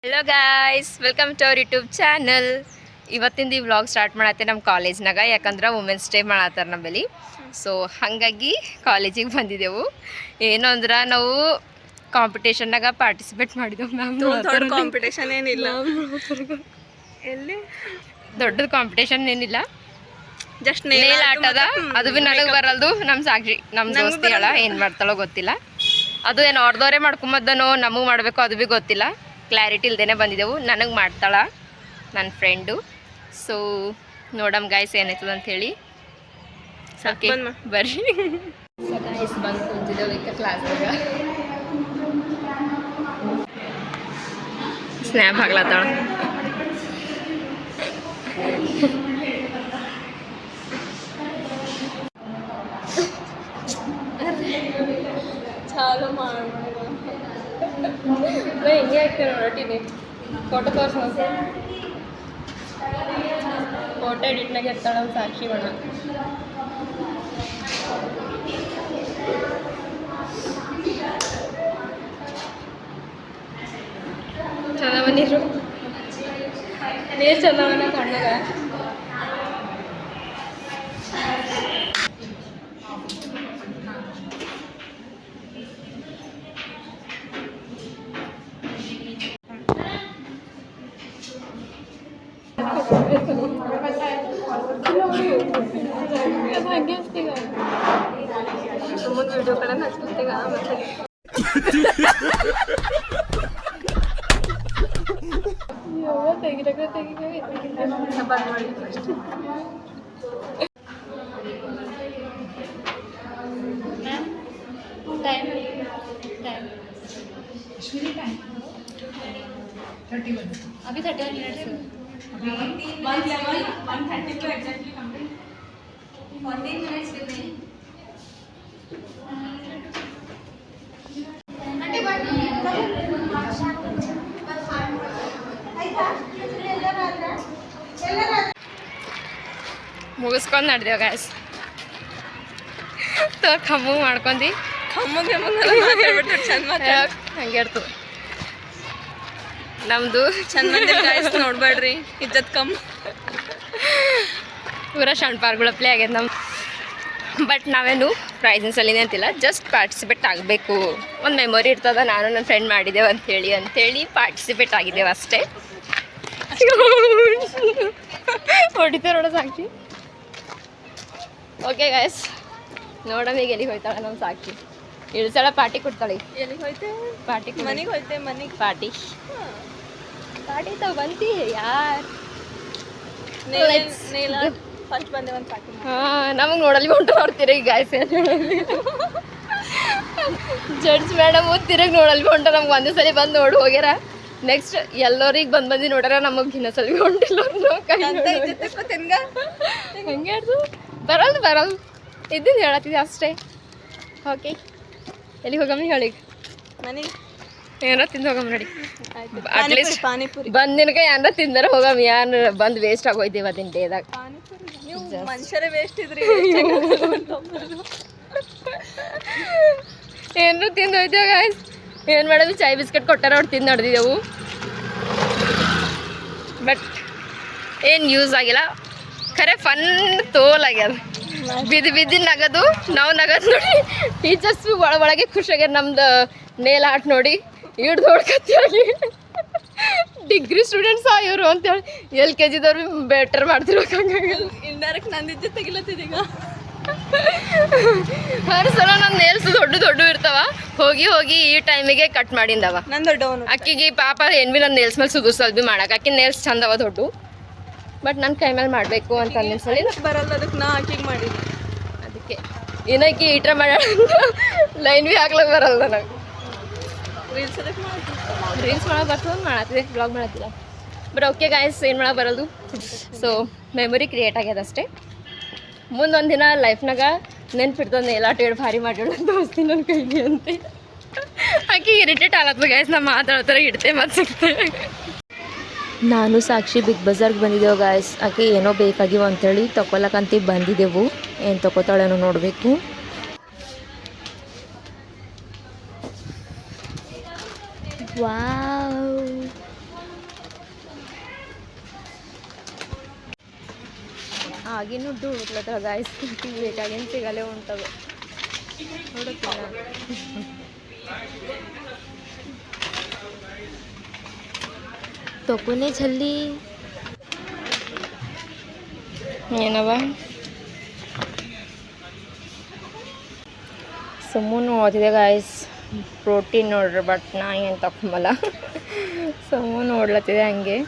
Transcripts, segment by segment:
Hello guys, welcome to our YouTube channel. ಇವತ್ತಿಂದ ಈ vlog start ಮಾಡತ್ತೆ ನಮ್ಮ ಕಾಲೇಜ್ನಾಗ. ಯಾಕಂದ್ರೆ ವುಮೆನ್ಸ್ ಡೇ ಮಾಡತ್ತಾರ ನಮ್ಮಲ್ಲಿ. ಸೊ ಹಾಗಾಗಿ ಕಾಲೇಜಿಗೆ ಬಂದಿದ್ದೆವು. ಏನು ಅಂದ್ರೆ ನಾವು ಕಾಂಪಿಟೇಷನ್ನಾಗ ಪಾರ್ಟಿಸಿಪೇಟ್ ಮಾಡಿದೆವು. ಮ್ಯಾಮ್ ಕಾಂಪಿಟೇಷನ್ ಏನಿಲ್ಲ, ಎಲ್ಲಿ ದೊಡ್ಡದು ಕಾಂಪಿಟೇಷನ್ ಏನಿಲ್ಲ, ಜಸ್ಟ್ ನೇಲ್ ಆಟದ. ಅದು ಭೀ ನನಗೆ ಬರಲ್ದು. ನಮ್ಮ ಸಾಕ್ಷಿ ನಮ್ಮ ದೋಸ್ತಿ ಹೇಳ ಏನು ಮಾಡ್ತಾಳೋ ಗೊತ್ತಿಲ್ಲ. ಅದು ಏನು ಅವ್ರದವರೇ ಮಾಡ್ಕೊಂಬದ್ದನೋ ನಮಗೆ ಮಾಡಬೇಕು ಅದು ಭೀ ಗೊತ್ತಿಲ್ಲ. ಕ್ಲಾರಿಟಿ ಇಲ್ದೇ ಬಂದಿದ್ದೆವು. ನನಗೆ ಮಾಡ್ತಾಳ ನನ್ನ ಫ್ರೆಂಡು. ಸೊ ನೋಡಮ್ ಗಾಯ್ಸ್ ಏನಾಯ್ತದ ಅಂಥೇಳಿ. ಓಕೆ ಬರ್ರಿ. ಸೊ ಗಾಯ್ಸ್ ಬಂದು ಕುಂತಿದ್ದೆವು ಈಗ ಕ್ಲಾಸ್ನಾಗ. ಸ್ನ್ಯಾಪ್ ಆಗ್ಲತ್ತಾಳ. ಚಾಲು ಮಾಡೋಣ ಹಿಂಗೆ ಆಗ್ತೇನೆ ನೋಡೀನಿ. ಫೋಟೋ ತೋರಿಸ, ಫೋಟೋ ಎಡಿಟ್ನಾಗ ಇರ್ತಾಳ ಸಾಕ್ಷಿ ಬಣ್ಣ. ಚಂದವ ನೀರು ಚಂದವನ ಕಣ್ಣಾಗ. ಸುಮ್ಮನೆ ವಿಡಿಯೋ ಕಡೆ ಹಚ್ಕೊತೀಗ ಮತ್ತೆ ಬಂದ್ ಮಾಡಿ अभी 31 मिनट्स है. exactly complete. 14 minutes remain. ಮುಗಿಸ್ಕೊಂಡು ನಡೆದೇವು ಗಾಯ್ಸ್. ಕಮ್ಮು ಮಾಡ್ಕೊಂಡು ಹಂಗೆ ಇರ್ತದೆ ನಮ್ಮದು. ಚಂದ ಗಾಯ್ಸ್ ನೋಡ್ಬೇಡ್ರಿ, ಇಜ್ಜತ್ ಕಮ್ಮಿ. ಪೂರ ಸಣ್ಣ ಪಾರ್ಗಳು ಪ್ಲೇ ಆಗ್ಯದ ನಮ್ಮ. ಬಟ್ ನಾವೇನು ಪ್ರೈಸನ್ಸಲ್ಲಿನೇ ಅಂತಿಲ್ಲ, ಜಸ್ಟ್ ಪಾರ್ಟಿಸಿಪೇಟ್ ಆಗಬೇಕು. ಒಂದು ಮೆಮೊರಿ ಇರ್ತದ, ನಾನು ನನ್ನ ಫ್ರೆಂಡ್ ಮಾಡಿದ್ದೇವೆ ಅಂಥೇಳಿ ಪಾರ್ಟಿಸಿಪೇಟ್ ಆಗಿದ್ದೇವೆ ಅಷ್ಟೇ. ಹೊಡಿತಾರೆ ನೋಡೋ ಸಾಕ್ಷಿ. ಓಕೆ ಗಾಯ್ಸ್, ನೋಡೋಣ ಈಗ ಎಲ್ಲಿಗೆ ಹೋಯ್ತಾಳೆ ನಮ್ಮ ಸಾಕ್ಷಿ. ಇಳಿಸಳ ಪಾರ್ಟಿ ಕೊಡ್ತಾಳೆ. ಎಲ್ಲಿಗೆ ಹೋಯ್ತೆ? ಪಾರ್ಟಿ ಮನೆಗೆ ಹೋಯ್ತೆ. ಮನೆಗೆ ಪಾರ್ಟಿ ತಾವು ಬಂತಿ ಯಾರು ಫಸ್ಟ್ ಬಂದೆ ಒಂದು ಪಾರ್ಟಿ. ಹಾಂ, ನಮಗೆ ನೋಡಲ್ಲಿ ಹೊಂಟು ನೋಡ್ತೀರ ಈಗ ಗಾಯ್ಸ್. ಜಡ್ಜ್ ಮೇಡಮ್ ತಿರುಗಿ ನೋಡಲ್ಲಿ ಹೊಂಟ. ನಮ್ಗೆ ಒಂದೇ ಸಲ ಬಂದು ನೋಡಿ ಹೋಗ್ಯಾರ. ನೆಕ್ಸ್ಟ್ ಎಲ್ಲರಿಗೆ ಬಂದು ನೋಡ್ಯಾರ, ನಮಗೆ ಇನ್ನೊಂದ್ಸಲ ಹೊಂಟಿಲ್ಲ. ಹಂಗೆ ಅದು ಬರಲ್ದು ಇದ್ದಿದ್ದು ಹೇಳತ್ತಿದ್ದೆ ಅಷ್ಟೇ. ಓಕೆ, ಎಲ್ಲಿಗೆ ಹೋಗಮ್ಮ ಹೇಳಿ? ಮನೆಗೆ ಏನೋ ತಿಂದು ಹೋಗಮ್ಮ ನಡಿ. ಅಟ್ಲೀಸ್ಟ್ ಪಾನಿಪುರಿ ಬಂದಿನಕ ಏನಾರ ತಿಂದರೆ ಹೋಗಮ್ಮ. ಏನು ಬಂದು ವೇಸ್ಟ್ ಆಗೋಯ್ತು ಇವತ್ತಿನ ಡೇದಾಗ. ನೀವು ಮನುಷ್ಯರೇ ವೇಸ್ಟ್ ಇದ್ರಿ. ಏನಾರು ತಿಂದು ಹೋಯ್ತೇವೆ ಗಾಯ್ಸ್. ಏನು ಮಾಡೋದು, ಚಾಯ್ ಬಿಸ್ಕೆಟ್ ಕೊಟ್ಟಾರ, ಅವ್ರು ತಿಂದು ನಡೆದಿದ್ದೆವು. ಬಟ್ ಏನು ಯೂಸ್ ಆಗಿಲ್ಲ. ಖರೆ ಫನ್ ತೋಲಾಗ್ಯದ. ಬಿದ್ದು ನಗದು, ನಾವು ನಗದು ನೋಡಿ ಟೀಚರ್ಸ್ ಒಳಗೆ ಖುಷಿಯಾಗ್ಯಾರ. ನಮ್ದು ನೇಲ್ ಆರ್ಟ್ ನೋಡಿ ಹಿಡ್ದು ಹೊಡ್ಕತ್ತಿಯಾಗಿ ಡಿಗ್ರಿ ಸ್ಟೂಡೆಂಟ್ಸಾ ಇವರು ಅಂತೇಳಿ. LKG ದವ್ರು ಬೆಟರ್ ಮಾಡ್ತಿರ್ಬೇಕು. ಹಂಗಾಗಿ ಇಂಡೈರೆಕ್ಟ್ ನಂದಿದ್ದೆ ತೆಗಿಲತ್ತಿದೀಗ. ಹರ್ ಸಲ ನಮ್ಮ ನೇಲ್ಸ್ ದೊಡ್ಡ ಇರ್ತಾವ. ಹೋಗಿ ಈ ಟೈಮಿಗೆ ಕಟ್ ಮಾಡಿಂದವ. ನನ್ನ ದೊಡ್ಡವನು ಅಕ್ಕಿಗೆ ಪಾಪ ಏನು ಭೀ ನನ್ನ ನೇಲ್ಸ್ ಮೇಲೆ ಸುದುಸಲ್ ಭೀ ಮಾಡಕ್ಕೆ. ಅಕ್ಕಿ ನೇಲ್ಸ್ ಚಂದವ ದೊಡ್ಡ. ಬಟ್ ನನ್ನ ಕೈ ಮೇಲೆ ಮಾಡಬೇಕು ಅಂತ ಅನ್ನಿಸಲಿ ಬರಲ್ಲ. ಅದಕ್ಕೆ ನಾ ಆಕಿಗೆ ಮಾಡಿದ್ದೆ. ಅದಕ್ಕೆ ಏನಕ್ಕೆ ಈಟ್ರ ಮಾಡ್ಯಾಳ ಲೈನ್ ಭೀ ಹಾಕ್ಲಕ್ಕೆ ಬರಲ್ಲ ನನಗೆ. ರೀಲ್ಸ್ ಮಾಡಕ್ಕೆ ಬರ್ತದೆ, ಮಾಡತ್ತಿದೆ, ಬ್ಲಾಗ್ ಮಾಡತ್ತಿಲ್ಲ. ಬಟ್ ಓಕೆ ಗಾಯ್ಸ್, ಏನು ಮಾಡಕ್ಕೆ ಬರಲ್ದು. ಸೊ ಮೆಮೊರಿ ಕ್ರಿಯೇಟ್ ಆಗ್ಯದ ಅಷ್ಟೇ. ಮುಂದೊಂದು ದಿನ ಲೈಫ್ನಾಗ ನೆನ್ಪಿಡ್ತದೆ ಎಲ್ಲ ಟೇಡ್ ಭಾರಿ ಮಾಡ್ಯಾಳ ದೋಸ್ತಿ ನನ್ನ ಕೈಗೆ ಅಂತೆ. ಆಕೆ ಇರಿಟೇಟ್ ಆಗತ್ತದ ಗಾಯ್ಸ್. ನಮ್ಮ ಮಾತಾಡ್ತಾರೆ ಇಡ್ತೆ ಮತ್ತು ಸಿಗ್ತೇವೆ. ನಾನು ಸಾಕ್ಷಿ ಬಿಗ್ ಬಜಾರ್ಗೆ ಬಂದಿದ್ದೆವು ಗಾಯ್ಸ್. ಆಕೆ ಏನೋ ಬೇಕಾಗಿವು ಅಂಥೇಳಿ ತೊಗೊಳಕಂತ ಬಂದಿದ್ದೆವು. ಏನು ತೊಗೋತಾಳೇನೋ ನೋಡಬೇಕು. ವಾವ್, ಆಗಿನೂ ಹುಡುಕ್ಲತ್ತವ ಗಾಯ್ಸ್ ಬೇಕಾಗೇನು ಸಿಗಲ್ಲೇ ಉಂಟವೆ ಹುಡುಕಿನ ತೊಕೊನೆ ಜಲ್ದಿ ಏನವ ಸುಮ್ಮನೆ ಓದಿದೆ ಗಾಯ್ಸ್ ಪ್ರೋಟೀನ್ ನೋಡ್ರಿ ಬಟ್ ನಾ ಏನು ತಕೊಂಬಲ್ಲ ಸುಮ್ಮನೆ ನೋಡ್ಲತ್ತಿದೆ ಹಂಗೆ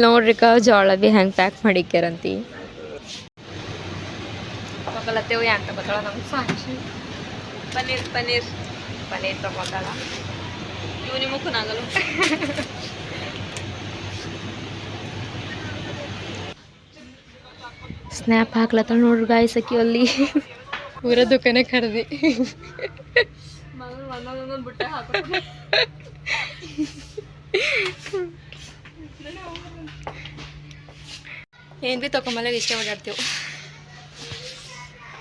ನೋಡ್ರಿಕ ಜೋಳ ಭೀ ಹೆಂಗೆ ಪ್ಯಾಕ್ ಮಾಡಿಕ್ಯಾರಂತಿ ತಗೊಳತ್ತೇವು ಏನು ತಗೋತಾಳ ನಮ್ಗೆ ಸಾಕ್ಷಿ ಪನ್ನೀರ್ ಪನ್ನೀರ್ ಪನ್ನೀರ್ ತಗೋತಾಳ ಇವು ನಿಮಕ್ಕೂ ನಾಗಲು ಸ್ನ್ಯಾಪ್ ಹಾಕ್ಲತ್ತಾಳ ನೋಡ್ರಿ ಗಾಯ್ಸ್ ಅಕ್ಕಿ ಅಲ್ಲಿ ಪೂರ ದುಕಾನೆ ಕರ್ದಿ ಒಂದೊಂದೊಂದೊಂದು ಬುಟ್ಟೆ ಹಾಕೋದು ಏನು ಭೀ ತಗೊಂಬಲ್ಲ ಇಷ್ಟೇ ಓಡಾಡ್ತೇವೆ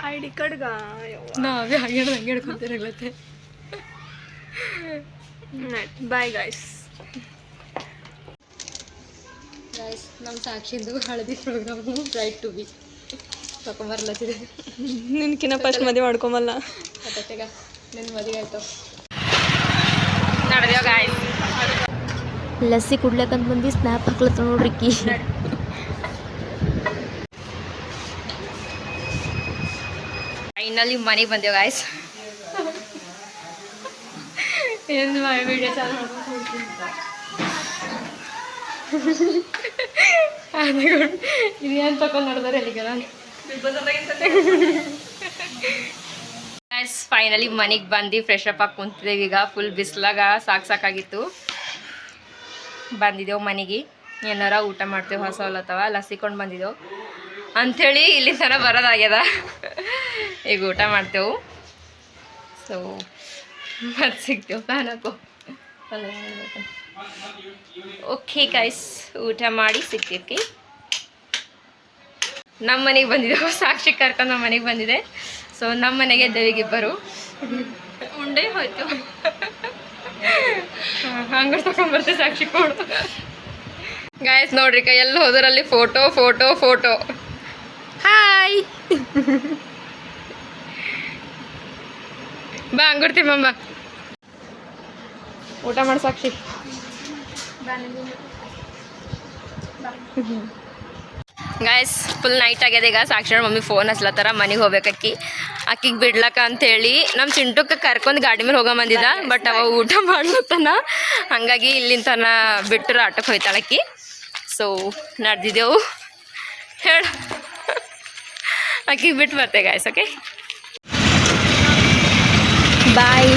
ಐ ಡಿ ಕಾರ್ಡ್ಗ ನಾವೇ ಹಾಗೆ ಹಂಗೆ ಹಿಡ್ಕೊಂತಿರತ್ತೆ ಬಾಯ್ ಗಾಯ್ಸ್ ಗೈಸ್ ನಮ್ಮ ಸಾಕ್ಷಿಂದು ಹಳದಿ ಪ್ರೋಗ್ರಾಮು ರೈಟ್ ಟು ಬಿ ತಗೊಂಬರ್ಲತ್ತಿದೆ ನಿನ್ಕಿನ್ನ ಫಸ್ಟ್ ಮದುವೆ ಮಾಡ್ಕೊಂಬಲ್ಲ ಅದಕ್ಕೆಗ ನಿನ್ನ ಮದುವೆ ಆಯ್ತು ನಡೆದೇವು ಗಾಯ್ಸ್ ಲಸ್ಸಿ ಕುಡ್ಲಕ್ಕಂತ ಬಂದು ಸ್ನ್ಯಾಪ್ ಹಾಕ್ಲತ್ತ ನೋಡ್ರಿ ಕಿ ಫೈನಲಿ ಮನೆಗೆ ಬಂದೇವು ಗಾಯ್ಸ್ ಏನು ವಿಡಿಯೋ ಚಾಲು ಇದೇನು ತಗೊಂಡು ನಡೆದಾರೆ ಅಲ್ಲಿಗೆ ನಾನು ಗೈಸ್ ಫೈನಲಿ ಮನೆಗೆ ಬಂದು ಫ್ರೆಶ್ ಅಪ್ ಆಗಿ ಕುಂತಿದ್ದೇವೆ ಈಗ ಫುಲ್ ಬಿಸಿಲಾಗ ಸಾಕಾಗಿತ್ತು ಬಂದಿದ್ದೆವು ಮನೆಗೆ ಏನಾರ ಊಟ ಮಾಡ್ತೇವೆ ಹೊಸ ಹೊಲತ್ತವ ಲಸಿಕೊಂಡು ಬಂದಿದ್ದೆವು ಅಂಥೇಳಿ ಇಲ್ಲಿ ತನಕ ಬರೋದಾಗ್ಯದ ಈಗ ಊಟ ಮಾಡ್ತೇವೆ ಸೊ ಮತ್ತೆ ಸಿಗ್ತೇವೆ ಪ್ಯಾನ್ ಹಾಕೋ ಓಕೆ ಗೈಸ್ ಊಟ ಮಾಡಿ ಸಿಗ್ತೀವಿ ಓಕೆ ನಮ್ಮ ಮನೆಗೆ ಬಂದಿದ್ದೆವು ಸಾಕ್ಷಿ ಕರ್ಕೊಂಡು ನಮ್ಮ ಮನೆಗೆ ಬಂದಿದೆ ಸೊ ನಮ್ಮ ಮನೆಗೆ ದೇವಿಗಿಬ್ಬರು ಉಂಡೆ ಹೋಯ್ತು ಹಂಗೆ ತಗೊಂಡ್ಬರ್ತೆ ಸಾಕ್ಷಿ ಕೊಡು ಗಾಯ್ಸ್ ನೋಡ್ರಿ ಎಲ್ಲಿ ಹೋದ್ರಲ್ಲಿ ಫೋಟೋ ಫೋಟೋ ಫೋಟೋ ಹಾಯ್ ಬಾ ಹಂಗುರ್ತಿ ಮಮ್ಮ ಊಟ ಮಾಡಿ ಸಾಕ್ಷಿ ಗಾಯ್ಸ್ ಫುಲ್ ನೈಟ್ ಆಗ್ಯದ ಈಗ ಸಾಕ್ಷಿ ಮಮ್ಮಿ ಫೋನ್ ಹಚ್ಲತ್ತಾರ ಮನೆಗೆ ಹೋಗ್ಬೇಕಿ ಅಕ್ಕಿಗೆ ಬಿಡ್ಲಕ್ಕ ಅಂತೇಳಿ ನಮ್ಮ ಚಿಂಟುಕ್ಕೆ ಕರ್ಕೊಂಡು ಗಾಡಿ ಮೇಲೆ ಹೋಗಂಬಂದಿದ್ದ ಬಟ್ ಅವ ಊಟ ಮಾಡ್ಲತ್ತಾನ ಹಾಗಾಗಿ ಇಲ್ಲಿಂದ ತನ ಬಿಟ್ಟರು ಆಟಕ್ಕೆ ಹೋಯ್ತಾಳಕ್ಕಿ ಸೊ ನಡೆದಿದ್ದೆವು ಹೇಳ ಅಕ್ಕಿಗೆ ಬಿಟ್ಟು ಬರ್ತೆ ಗಾಯ್ಸ್ ಓಕೆ ಬಾಯ್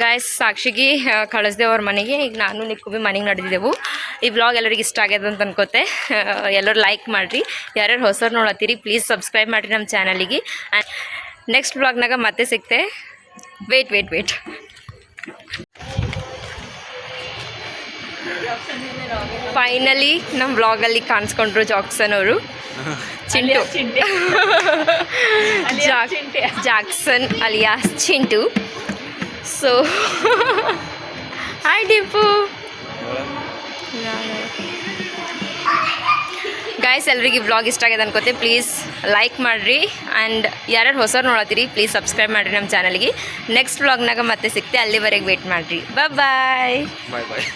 ಗಾಯ್ಸ್ ಸಾಕ್ಷಿಗೆ ಕಳಿಸ್ದೇವು ಅವ್ರ ಮನೆಗೆ ಈಗ ನಾನು ನಿಕ್ಕು ಭೀ ಮನೆಗೆ ನಡೆದಿದ್ದೆವು ಈ ವ್ಲಾಗ್ ಎಲ್ಲರಿಗೆ ಇಷ್ಟ ಆಗ್ಯದ ಅಂತ ಅನ್ಕೋತೆ ಎಲ್ಲರೂ ಲೈಕ್ ಮಾಡಿರಿ ಯಾರ್ಯಾರು ಹೊಸರು ನೋಡತ್ತೀರಿ ಪ್ಲೀಸ್ ಸಬ್ಸ್ಕ್ರೈಬ್ ಮಾಡಿರಿ ನಮ್ಮ ಚಾನಲಿಗೆ ಆ್ಯಂಡ್ ನೆಕ್ಸ್ಟ್ ವ್ಲಾಗ್ನಾಗ ಮತ್ತೆ ಸಿಗ್ತೆ ವೇಟ್ ಫೈನಲಿ ನಮ್ಮ ವ್ಲಾಗಲ್ಲಿ ಕಾಣಿಸ್ಕೊಂಡ್ರು ಜಾಕ್ಸನ್ ಅವರು Chintu Jackson alias Chintu so hi Dimpu guys ಎಲ್ಲರಿಗೆ ವ್ಲಾಗ್ ಇಷ್ಟ ಆಗಿದೆ ಅನ್ಕೋತೆ ಪ್ಲೀಸ್ ಲೈಕ್ ಮಾಡಿರಿ ಆ್ಯಂಡ್ ಯಾರ್ಯಾರು ಹೊಸರು ನೋಡತ್ತೀರಿ ಪ್ಲೀಸ್ ಸಬ್ಸ್ಕ್ರೈಬ್ ಮಾಡಿರಿ ನಮ್ಮ ಚಾನಲ್ಗೆ ನೆಕ್ಸ್ಟ್ ವ್ಲಾಗ್ನಾಗ ಮತ್ತೆ ಸಿಗ್ತೆ ಅಲ್ಲಿವರೆಗೆ ವೇಟ್ ಮಾಡಿರಿ ಬಾಯ್ ಬಾಯ್